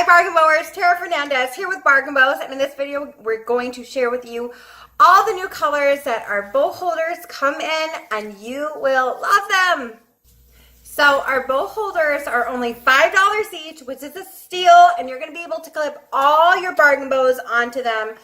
Hi Bargain Bowers, Tara Fernandez here with BargainBows, and in this video we're going to share with you all the new colors that our bow holders come in, and you will love them. So our bow holders are only $5 each, which is a steal, and you're going to be able to clip all your bargain bows onto them.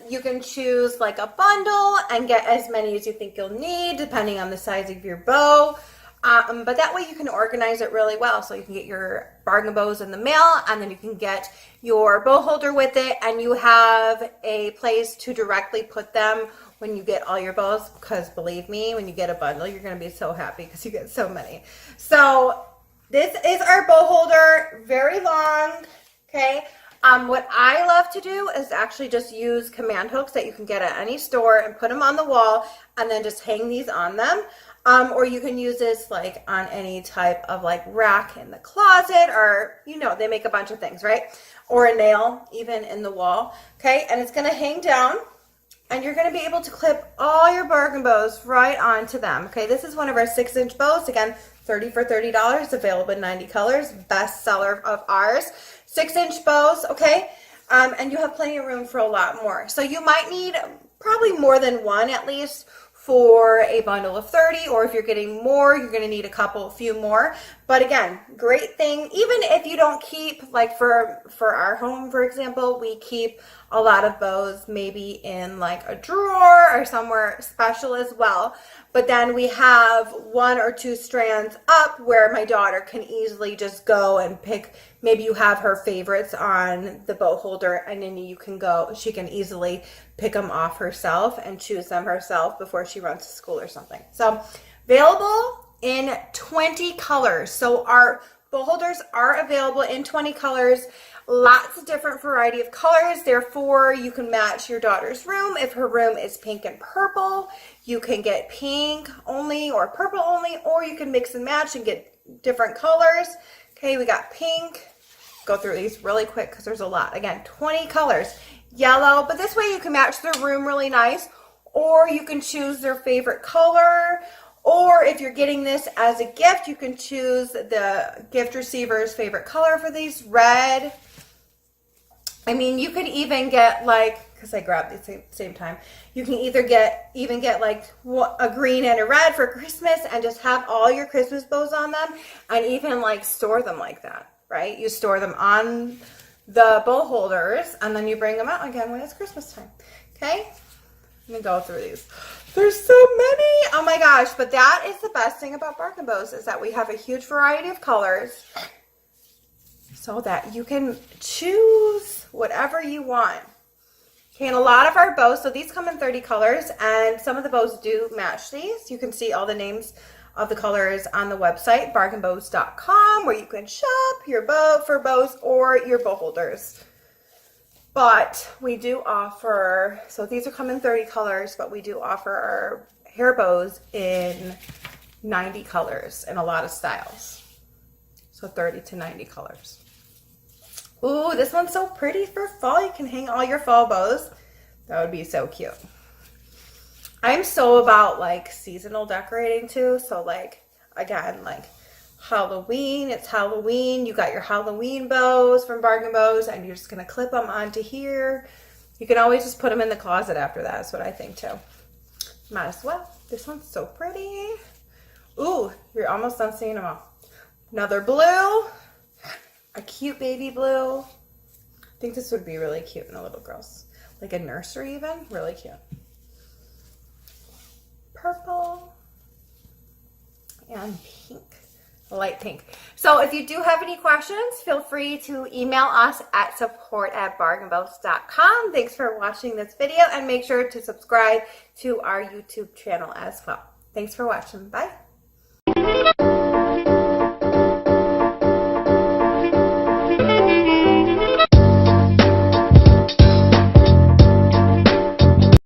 You can choose like a bundle and get as many as you think you'll need depending on the size of your bow. But that way you can organize it really well. So you can get your bargain bows in the mail, and then you can get your bow holder with it, and you have a place to directly put them when you get all your bows, because believe me, when you get a bundle, you're going to be so happy because you get so many. So this is our bow holder, very long, okay? What I love to do is actually just use command hooks that you can get at any store and put them on the wall and then just hang these on them. Or you can use this like on any type of like rack in the closet, or they make a bunch of things, right? Or a nail even in the wall, okay? And it's gonna hang down, and you're gonna be able to clip all your bargain bows right onto them, okay? This is one of our 6-inch bows, again, 30 for $30, available in 90 colors, best seller of ours. 6-inch bows, okay? And you have plenty of room for a lot more. So you might need probably more than one at least for a bundle of 30, or if you're getting more, you're going to need a few more. But again, great thing, even if you don't keep, like for our home, for example, we keep a lot of bows maybe in like a drawer or somewhere special as well. But then we have 1 or 2 strands up where my daughter can easily just go and pick. Maybe you have her favorites on the bow holder, and then she can easily pick them off herself and choose them herself before she runs to school or something. So available in 20 colors. So our bow holders are available in 20 colors. Lots of different variety of colors. Therefore, you can match your daughter's room. If her room is pink and purple, you can get pink only or purple only, or you can mix and match and get different colors. Okay, we got pink. Go through these really quick because there's a lot. Again, 20 colors. Yellow, but this way you can match their room really nice, or you can choose their favorite color. Or if you're getting this as a gift, you can choose the gift receiver's favorite color for these, red. I mean, you could even get like, because I grabbed these at the same time, you can even get like a green and a red for Christmas and just have all your Christmas bows on them, and even like store them like that, right? You store them on the bow holders, and then you bring them out again when it's Christmas time, okay? Let me go through these. There's so many. Oh my gosh, but that is the best thing about BargainBows, is that we have a huge variety of colors so that you can choose whatever you want. Okay, and a lot of our bows, so these come in 30 colors, and some of the bows do match these. You can see all the names of the colors on the website, BargainBows.com, where you can shop your bow for bows or your bow holders. But we do offer, so these are come in 30 colors, but we do offer our hair bows in 90 colors and a lot of styles. So 30 to 90 colors. Ooh, this one's so pretty for fall. You can hang all your fall bows. That would be so cute. I'm so about like seasonal decorating too. So like, again, like Halloween, it's Halloween. You got your Halloween bows from BargainBows, and you're just going to clip them onto here. You can always just put them in the closet after that. That's what I think too. Might as well. This one's so pretty. Ooh, you're almost done seeing them all. Another blue. A cute baby blue. I think this would be really cute in a little girl's, like a nursery even. Really cute. Purple. And pink. Light pink. So if you do have any questions, feel free to email us at support@bargainbows.com. Thanks for watching this video, and make sure to subscribe to our YouTube channel as well. Thanks for watching. Bye.